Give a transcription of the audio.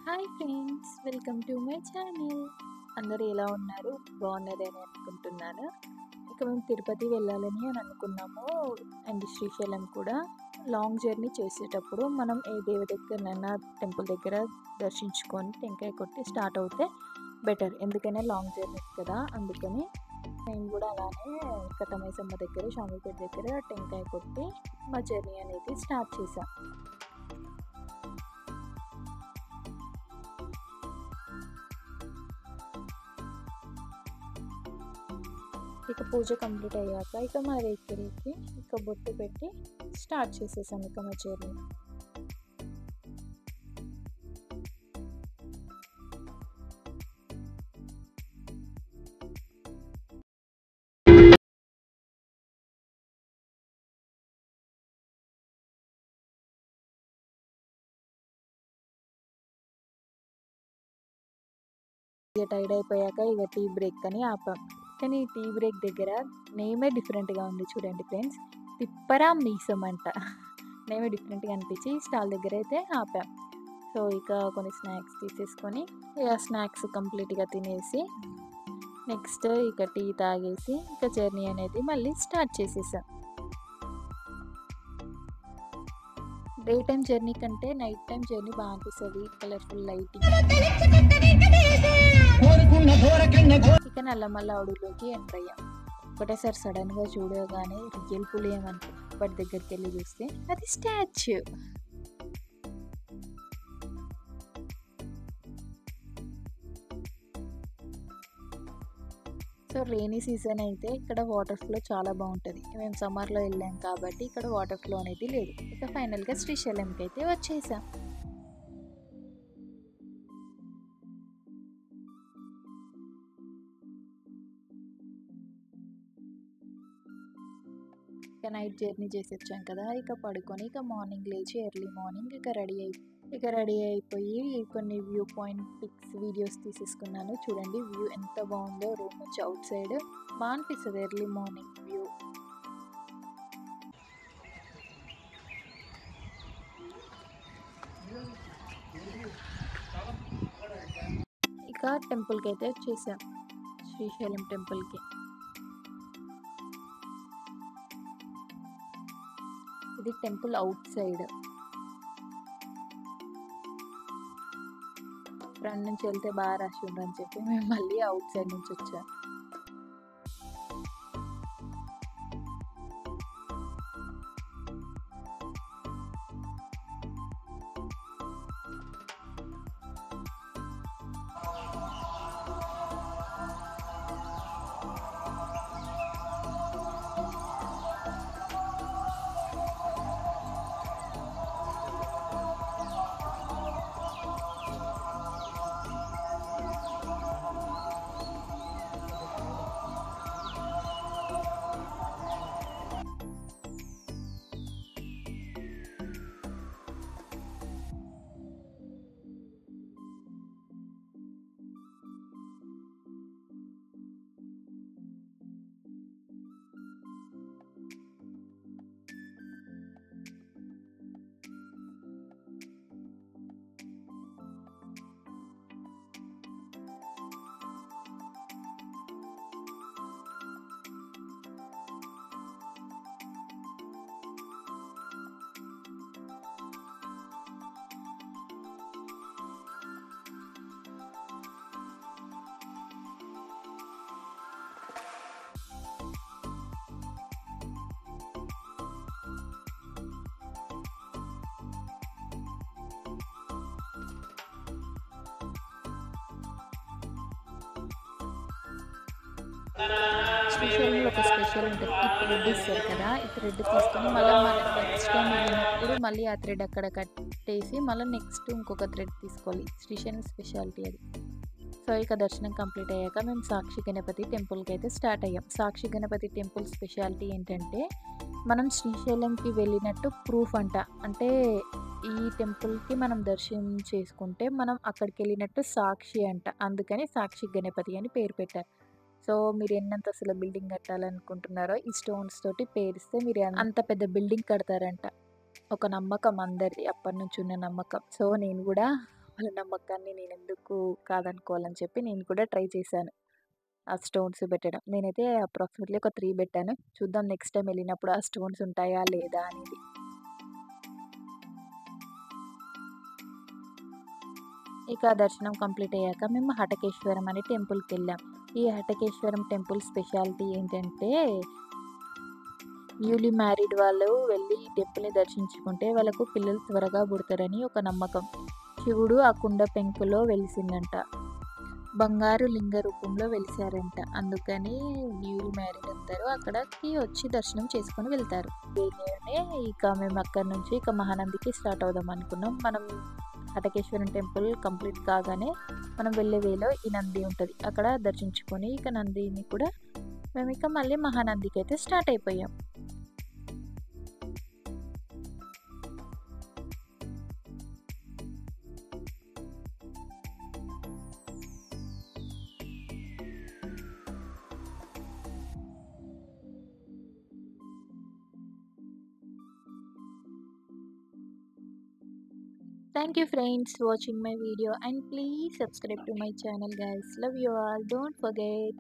Hi friends, welcome to my channel. అందరూ ఎలా ఉన్నారు? బాగున్నారని అనుకుంటున్నాను. ఇక మేము తిరుపతి వెళ్ళాలని అనుకున్నాము. అండ్ శ్రీశైలం కూడా. లాంగ్ జర్నీ చేసేటప్పుడు మనం ఏ దేవుడి దగ్గరనైనా టెంపుల్ దగ్గర దర్శించుకొని టెంకాయ కొట్టి స్టార్ట్ అవుతే బెటర్. ఎందుకైనా లాంగ్ జర్నీస్ కదా, అందుకని మేము కూడా అలానే కట్టమైసమ్మ దగ్గర, షామీపేట దగ్గర టెంకాయ కొట్టి మా జర్నీ అనేది స్టార్ట్ చేసాం. ఇక పూజ కంప్లీట్ అయ్యాక ఇక మా వెహికల్కి ఇక బొట్టు పెట్టి స్టార్ట్ చేసేసాం ఇక మా జర్నీ. ఇక టైర్డ్ అయిపోయాక ఇక టీ బ్రేక్ అని ఆపాం. కానీ ఈ టీ బ్రేక్ దగ్గర నేమే డిఫరెంట్గా ఉంది చూడండి ఫ్రెండ్స్. తిప్పరా మీసం అంట. నేమే డిఫరెంట్గా అనిపించి స్టాల్ దగ్గర అయితే ఆపాం. సో ఇక కొన్ని స్నాక్స్ తీసేసుకొని ఇక స్నాక్స్ కంప్లీట్గా తినేసి నెక్స్ట్ ఇక టీ తాగేసి ఇక జర్నీ అనేది మళ్ళీ స్టార్ట్ చేసేసాం. డే టైం జర్నీ కంటే నైట్ టైం జర్నీ బాగా అనిపిస్తుంది. Colourful lighting. ఇక నల్లమల్ల అడవులోకి ఎంటర్ అయ్యాం. ఒకటేసారి సడన్గా చూడగానే రియల్ పులి ఏమనుకున్నాం. బట్ దగ్గరికి వెళ్ళి చూస్తే అది స్టాచ్యూ. సో రెయినీ సీజన్ అయితే ఇక్కడ వాటర్ ఫ్లో చాలా బాగుంటుంది. మేము సమ్మర్లో వెళ్ళాం కాబట్టి ఇక్కడ వాటర్ ఫ్లో అనేది లేదు. ఇక ఫైనల్గా శ్రీశైలంకి అయితే వచ్చేసాం. ఇక నైట్ జర్నీ చేసి వచ్చాం కదా, ఇక పడుకొని ఇక మార్నింగ్ లేచి ఎర్లీ మార్నింగ్ ఇక రెడీ అయిపోయి కొన్ని వ్యూ పాయింట్ పిక్స్ వీడియోస్ తీసేసుకున్నాను. చూడండి వ్యూ ఎంత బాగుందో. రూమ్ నుంచి అవుట్ సైడ్ బాగా అనిపిస్తుంది ఎర్లీ మార్నింగ్ వ్యూ. ఇక టెంపుల్కి అయితే వచ్చేసాం, శ్రీశైలం టెంపుల్కి. ఇది టెంపుల్ అవుట్ సైడ్. ఫ్రంట్ నుంచి వెళ్తే బాగా రష్ ఉండని చెప్పి మేము మళ్ళీ అవుట్ సైడ్ నుంచి వచ్చాం. శ్రీశైలంలో ఒక స్పెషల్ ఉంటుంది. ఈ థ్రెడ్ ఇస్తారు కదా, ఈ థ్రెడ్ తీసుకొని మళ్ళీ మనం నెక్స్ట్ టైం వెళ్ళినప్పుడు మళ్ళీ ఆ థ్రెడ్ అక్కడ కట్టేసి మళ్ళీ నెక్స్ట్ ఇంకొక థ్రెడ్ తీసుకోవాలి. శ్రీశైలం స్పెషాలిటీ అది. సో ఇక దర్శనం కంప్లీట్ అయ్యాక మేము సాక్షి గణపతి టెంపుల్కి అయితే స్టార్ట్ అయ్యాం. సాక్షి గణపతి టెంపుల్ స్పెషాలిటీ ఏంటంటే మనం శ్రీశైలంకి వెళ్ళినట్టు ప్రూఫ్ అంట. అంటే ఈ టెంపుల్కి మనం దర్శనం చేసుకుంటే మనం అక్కడికి వెళ్ళినట్టు సాక్షి అంట. అందుకని సాక్షి గణపతి అని పేరు పెట్టారు. సో మీరు ఎన్నంతస్తుల బిల్డింగ్ కట్టాలనుకుంటున్నారో ఈ స్టోన్స్ తోటి పేరిస్తే మీరు అంత పెద్ద బిల్డింగ్ కడతారంట. ఒక నమ్మకం అందరిది, అప్పటి నుంచి ఉన్న నమ్మకం. సో నేను కూడా వాళ్ళ నమ్మకాన్ని నేనెందుకు కాదనుకోవాలని చెప్పి నేను కూడా ట్రై చేశాను. ఆ స్టోన్స్ పెట్టడం. నేనైతే అప్రాక్సిమేట్‌లీ ఒక 3 పెట్టాను. చూద్దాం నెక్స్ట్ టైమ్ ఎళ్ళినప్పుడు ఆ స్టోన్స్ ఉంటాయా లేదా అనేది. ఇక దర్శనం కంప్లీట్ అయ్యాక మేము హటకేశ్వరం అనే టెంపుల్‌కెళ్ళాం. ఈ హటకేశ్వరం టెంపుల్ స్పెషాలిటీ ఏంటంటే, న్యూలీ మ్యారీడ్ వాళ్ళు వెళ్లి ఈ టెంపుల్‌ని దర్శించుకుంటే వాళ్ళకు పిల్లలు త్వరగా పుడతారని ఒక నమ్మకం. శివుడు ఆ కుండ పెంకులో వెలిసిండంట. బంగారు లింగ రూపంలో వెలిసారంట. అందుకని న్యూలీ మ్యారీడ్ అందరూ అక్కడికి వచ్చి దర్శనం చేసుకొని వెళ్తారు. వేళనే ఇక మేము అక్కడి నుంచి ఇక మహానందికి స్టార్ట్ అవుదాం అనుకున్నాం. మనం హటకేశ్వరం టెంపుల్ కంప్లీట్ కాగానే మనం వెళ్ళే వేలో ఈ నంది ఉంటది. అక్కడ దర్శించుకొని ఇక నందిని కూడా మేమిక మళ్ళీ మహానందికైతే స్టార్ట్ అయిపోయాం. Thank you friends watching my video and please subscribe to my channel guys. Love you all. Don't forget.